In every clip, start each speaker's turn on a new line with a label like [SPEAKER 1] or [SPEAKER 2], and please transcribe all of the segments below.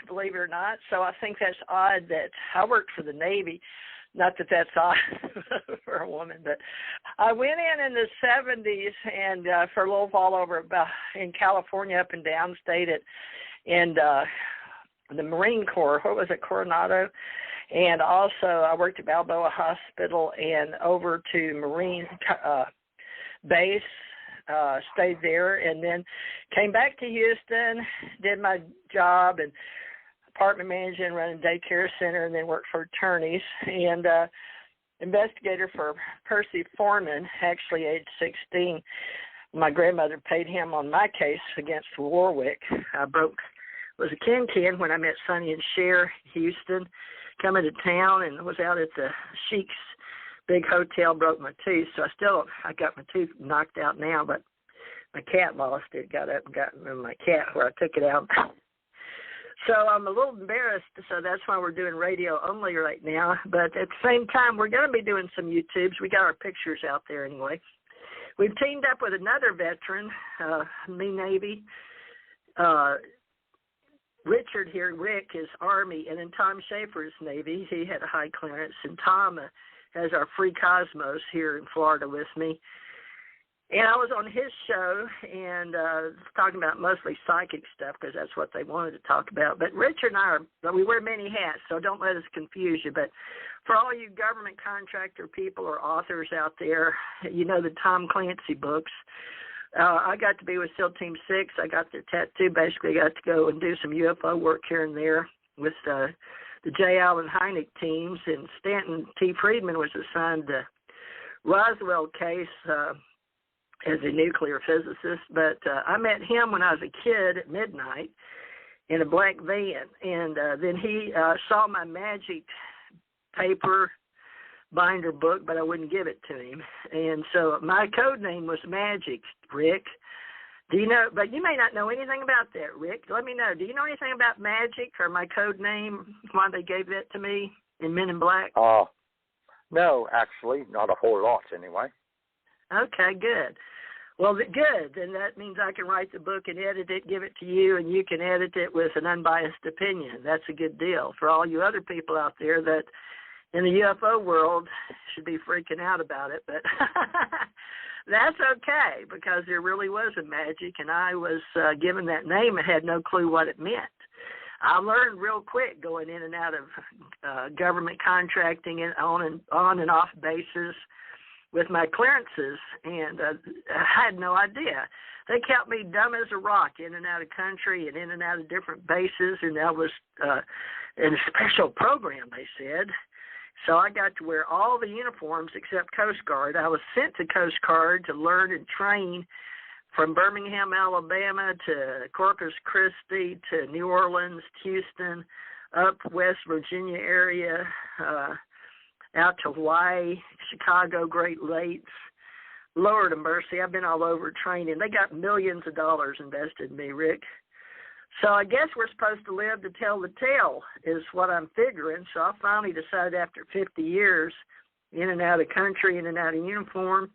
[SPEAKER 1] believe it or not. So I think that's odd that I worked for the Navy. Not that that's odd for a woman, but I went in the 70s and for a little while over about in California, up and down, stayed at the Marine Corps. What was it, Coronado? And also I worked at Balboa Hospital and over to Marine base, stayed there, and then came back to Houston, did my job and apartment managing, running a daycare center, and then worked for attorneys, and investigator for Percy Foreman, actually age 16. My grandmother paid him on my case against Warwick. I was a can when I met Sonny and Cher Houston, coming to town, and was out at the Sheik's big hotel, broke my tooth. So I got my tooth knocked out now, but my cat lost it, got up and got my cat where I took it out. So I'm a little embarrassed, so that's why we're doing radio only right now. But at the same time, we're going to be doing some YouTubes. We got our pictures out there anyway. We've teamed up with another veteran, me Navy. Richard here, Rick, is Army, and then Tom Schaefer is Navy. He had a high clearance, and Tom has our Free Cosmos here in Florida with me. And I was on his show and talking about mostly psychic stuff because that's what they wanted to talk about. But Richard and I, we wear many hats, so don't let us confuse you. But for all you government contractor people or authors out there, you know the Tom Clancy books. I got to be with SEAL Team 6. I got their tattoo. Basically, got to go and do some UFO work here and there with the J. Allen Hynek teams. And Stanton T. Friedman was assigned the Roswell case as a nuclear physicist, but I met him when I was a kid at midnight in a black van, and then he saw my magic paper binder book, but I wouldn't give it to him, and so my code name was Magic, Rick. Do you know, but you may not know anything about that, Rick. Let me know. Do you know anything about Magic or my code name, why they gave that to me in Men in Black?
[SPEAKER 2] No, actually, not a whole lot anyway.
[SPEAKER 1] Okay, good. Well, good. Then that means I can write the book and edit it, give it to you, and you can edit it with an unbiased opinion. That's a good deal for all you other people out there that in the UFO world should be freaking out about it. But that's okay because there really was a Magic, and I was given that name and had no clue what it meant. I learned real quick going in and out of government contracting and on and off bases with my clearances, and I had no idea. They kept me dumb as a rock in and out of country and in and out of different bases, and that was in a special program, they said. So I got to wear all the uniforms except Coast Guard. I was sent to Coast Guard to learn and train from Birmingham, Alabama to Corpus Christi to New Orleans, Houston, up West Virginia area, out to Hawaii, Chicago, Great Lakes. Lord of mercy, I've been all over training. They got millions of dollars invested in me, Rick. So I guess we're supposed to live to tell the tale is what I'm figuring. So I finally decided after 50 years, in and out of country, in and out of uniform,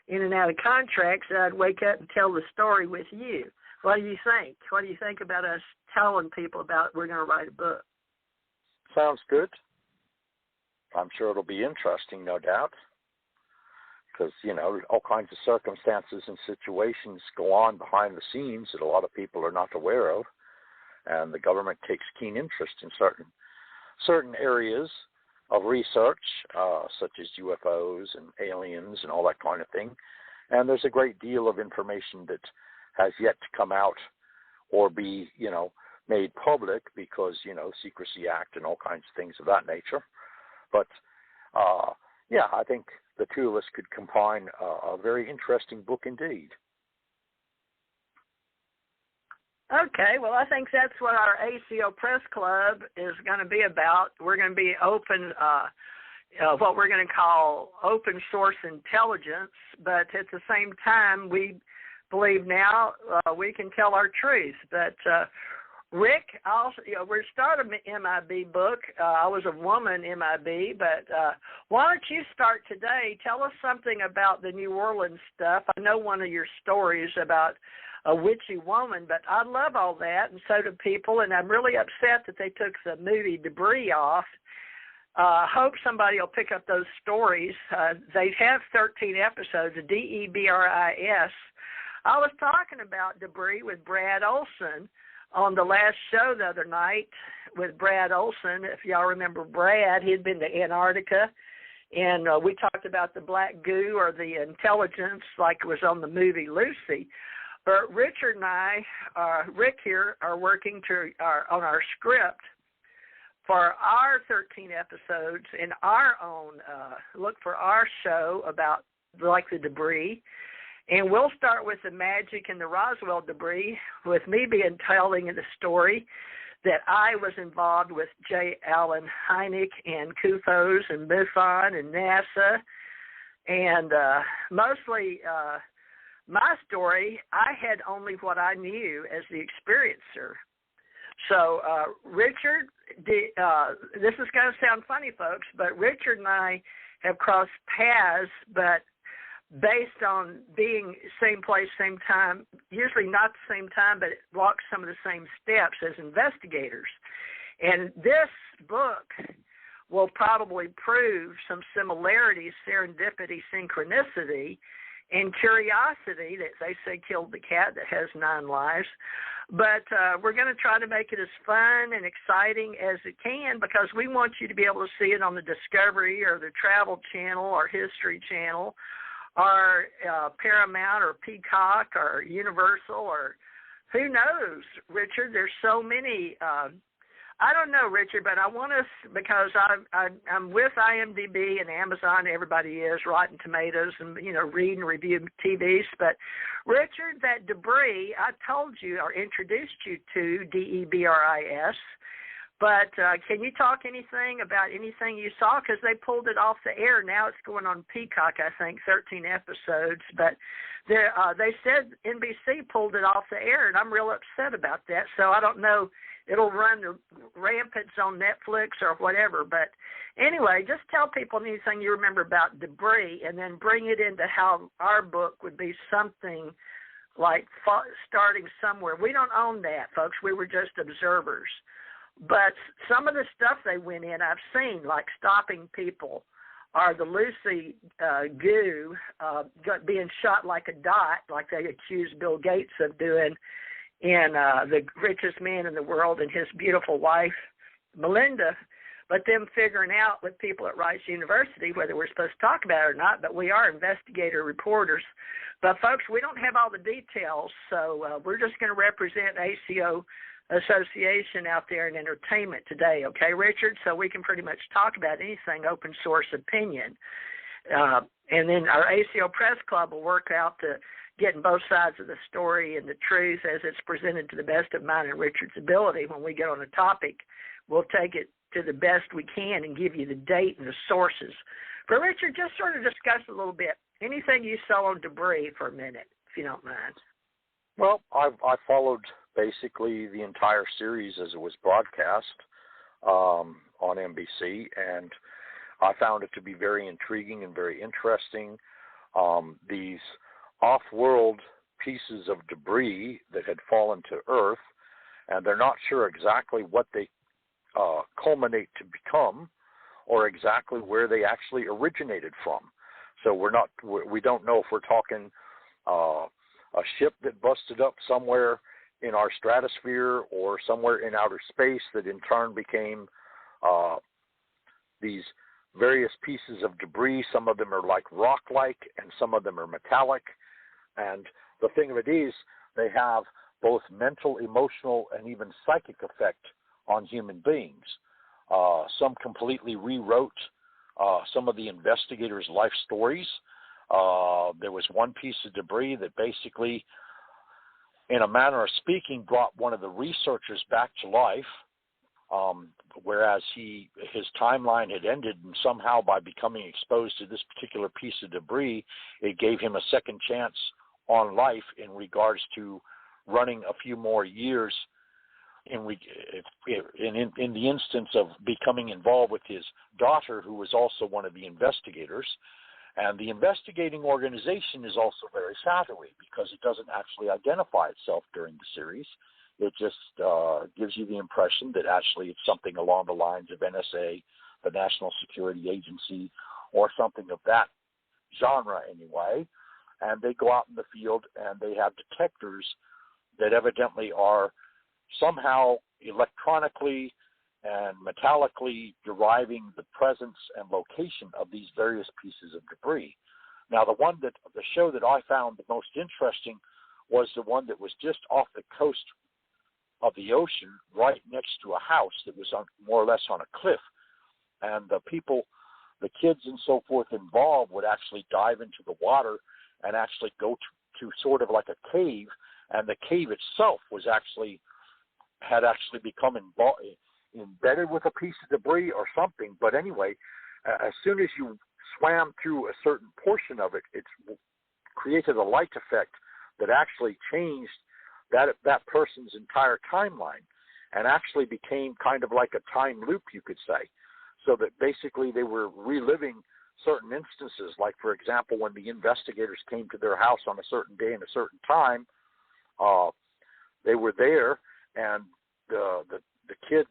[SPEAKER 1] in and out of contracts, that I'd wake up and tell the story with you. What do you think? What do you think about us telling people about we're going to write a book?
[SPEAKER 2] Sounds good. I'm sure it'll be interesting, no doubt, because, you know, all kinds of circumstances and situations go on behind the scenes that a lot of people are not aware of, and the government takes keen interest in certain areas of research, such as UFOs and aliens and all that kind of thing, and there's a great deal of information that has yet to come out or be, you know, made public because, you know, Secrecy Act and all kinds of things of that nature. But, yeah, I think the two of us could combine a very interesting book indeed.
[SPEAKER 1] Okay, well, I think that's what our ACO Press Club is going to be about. We're going to be open, what we're going to call open source intelligence, but at the same time, we believe now we can tell our truth. But Rick, we're starting an MIB book. I was a woman MIB, but why don't you start today? Tell us something about the New Orleans stuff. I know one of your stories about a witchy woman, but I love all that, and so do people, and I'm really upset that they took the movie Debris off. Hope somebody will pick up those stories. They have 13 episodes, DEBRIS. I was talking about Debris with Brad Olson on the last show the other night with Brad Olson. If y'all remember Brad, he'd been to Antarctica, and we talked about the black goo or the intelligence like it was on the movie Lucy. But Richard and I, Rick here, are working on our script for our 13 episodes in our own, look for our show about like the debris. And we'll start with the magic and the Roswell debris, with me telling the story that I was involved with J. Allen Hynek and CUFOS and MUFON and NASA. And mostly my story, I had only what I knew as the experiencer. So Richard, this is going to sound funny, folks, but Richard and I have crossed paths, but based on being same place, same time, usually not the same time, but it walks some of the same steps as investigators. And this book will probably prove some similarities, serendipity, synchronicity, and curiosity that they say killed the cat that has 9 lives. But we're going to try to make it as fun and exciting as it can, because we want you to be able to see it on the Discovery or the Travel Channel or History Channel or Paramount or Peacock or Universal or who knows, Richard. There's so many. I don't know, Richard, but I want us, because I'm with IMDb and Amazon, everybody is, Rotten Tomatoes, and, read and review TVs. But, Richard, that debris, I told you or introduced you to, DEBRIS, but can you talk anything about anything you saw? Because they pulled it off the air. Now it's going on Peacock, I think, 13 episodes. But they said NBC pulled it off the air, and I'm real upset about that. So I don't know. It'll run the rampants on Netflix or whatever. But anyway, just tell people anything you remember about debris, and then bring it into how our book would be something like starting somewhere. We don't own that, folks. We were just observers. But some of the stuff they went in, I've seen, like stopping people, or the Lucy goo being shot like a dot, like they accused Bill Gates of doing in the richest man in the world and his beautiful wife, Melinda, but them figuring out with people at Rice University whether we're supposed to talk about it or not, but we are investigator reporters. But, folks, we don't have all the details, so we're just going to represent ACO Association out there in entertainment today, okay, Richard? So we can pretty much talk about anything, open source opinion. And then our ACO Press Club will work out to getting both sides of the story and the truth as it's presented to the best of mine and Richard's ability. When we get on a topic, we'll take it to the best we can and give you the date and the sources. But, Richard, just sort of discuss a little bit anything you saw on debris for a minute, if you don't mind.
[SPEAKER 2] Well, I followed basically the entire series as it was broadcast on NBC, and I found it to be very intriguing and very interesting. These off-world pieces of debris that had fallen to Earth, and they're not sure exactly what they culminate to become, or exactly where they actually originated from. So we don't know if we're talking a ship that busted up somewhere in our stratosphere or somewhere in outer space that in turn became these various pieces of debris. Some of them are like rock-like, and some of them are metallic. And the thing of it is, they have both mental, emotional, and even psychic effect on human beings. Some completely rewrote some of the investigators' life stories. There was one piece of debris that basically, in a manner of speaking, brought one of the researchers back to life, whereas his timeline had ended, and somehow by becoming exposed to this particular piece of debris, it gave him a second chance on life in regards to running a few more years in the instance of becoming involved with his daughter, who was also one of the investigators. And the investigating organization is also very shadowy because it doesn't actually identify itself during the series. It just gives you the impression that actually it's something along the lines of NSA, the National Security Agency, or something of that genre anyway. And they go out in the field and they have detectors that evidently are somehow electronically and metallically deriving the presence and location of these various pieces of debris. Now, the show that I found the most interesting was the one that was just off the coast of the ocean, right next to a house that was more or less on a cliff. And the people, the kids and so forth involved would actually dive into the water and actually go to sort of like a cave, and the cave itself had actually become embedded with a piece of debris or something. But anyway, as soon as you swam through a certain portion of it, it created a light effect that actually changed that person's entire timeline, and actually became kind of like a time loop, you could say. So that basically they were reliving certain instances, like, for example, when the investigators came to their house on a certain day and a certain time, they were there, and the kid,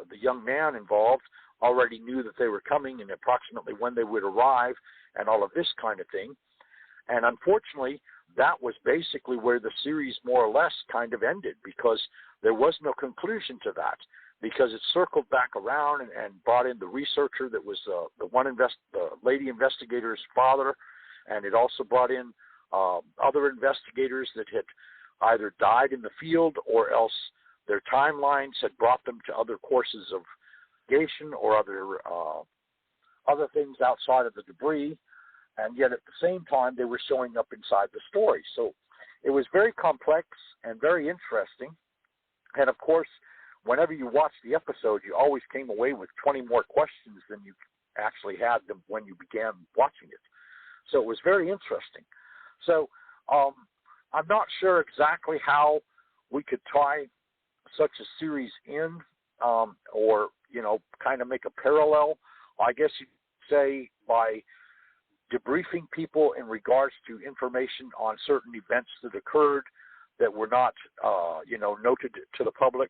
[SPEAKER 2] the young man involved, already knew that they were coming and approximately when they would arrive and all of this kind of thing. And unfortunately, that was basically where the series more or less kind of ended, because there was no conclusion to that, because it circled back around and brought in the researcher that was the lady investigator's father, and it also brought in other investigators that had either died in the field or else their timelines had brought them to other courses of investigation or other things outside of the debris. And yet at the same time, they were showing up inside the story. So it was very complex and very interesting. And of course, whenever you watched the episode, you always came away with 20 more questions than you actually had them when you began watching it. So it was very interesting. So I'm not sure exactly how we could tie such a series in, or, kind of make a parallel. I guess you could say by debriefing people in regards to information on certain events that occurred that were not, noted to the public.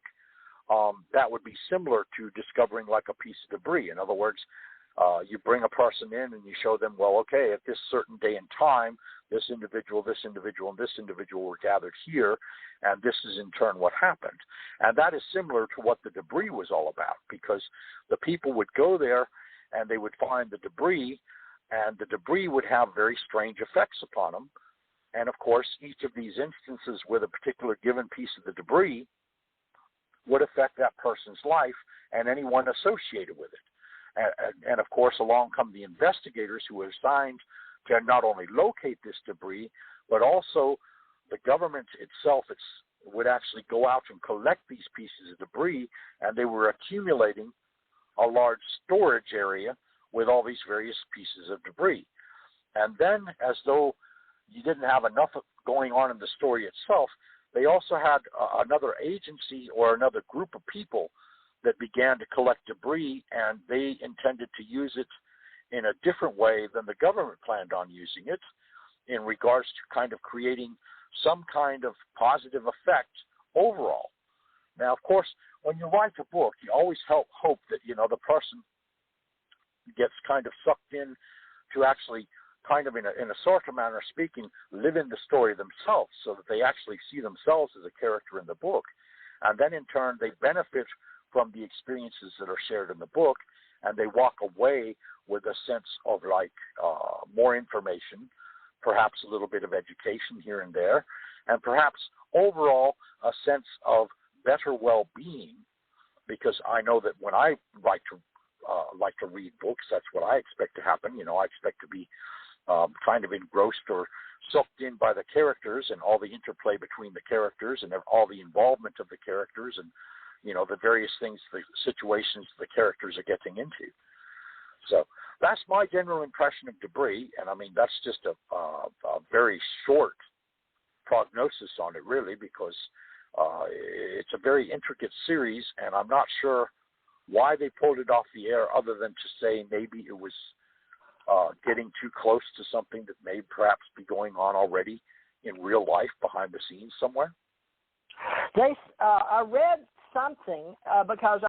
[SPEAKER 2] That would be similar to discovering like a piece of debris. In other words, you bring a person in and you show them, well, okay, at this certain day and time, this individual, and this individual were gathered here, and this is in turn what happened. And that is similar to what the debris was all about, because the people would go there and they would find the debris, and the debris would have very strange effects upon them. And of course, each of these instances with a particular given piece of the debris would affect that person's life and anyone associated with it. And of course, along come the investigators who were assigned to not only locate this debris, but also the government itself would actually go out and collect these pieces of debris, and they were accumulating a large storage area with all these various pieces of debris. And then, as though you didn't have enough going on in the story itself, they also had another agency or another group of people that began to collect debris, and they intended to use it in a different way than the government planned on using it, in regards to kind of creating some kind of positive effect overall. Now, of course, when you write a book, you always hope that, the person gets kind of sucked in to actually kind of in a sort of manner speaking, live in the story themselves, so that they actually see themselves as a character in the book. And then in turn, they benefit from the experiences that are shared in the book, and they walk away with a sense of more information, perhaps a little bit of education here and there, and perhaps overall a sense of better well-being, because I know that when I like to read books, that's what I expect to happen. I expect to be kind of engrossed or sucked in by the characters and all the interplay between the characters and all the involvement of the characters and, the various things, the situations the characters are getting into. So that's my general impression of Debris, and I mean, that's just a very short prognosis on it, really, because it's a very intricate series, and I'm not sure why they pulled it off the air other than to say maybe it was getting too close to something that may perhaps be going on already in real life behind the scenes somewhere?
[SPEAKER 1] I read something because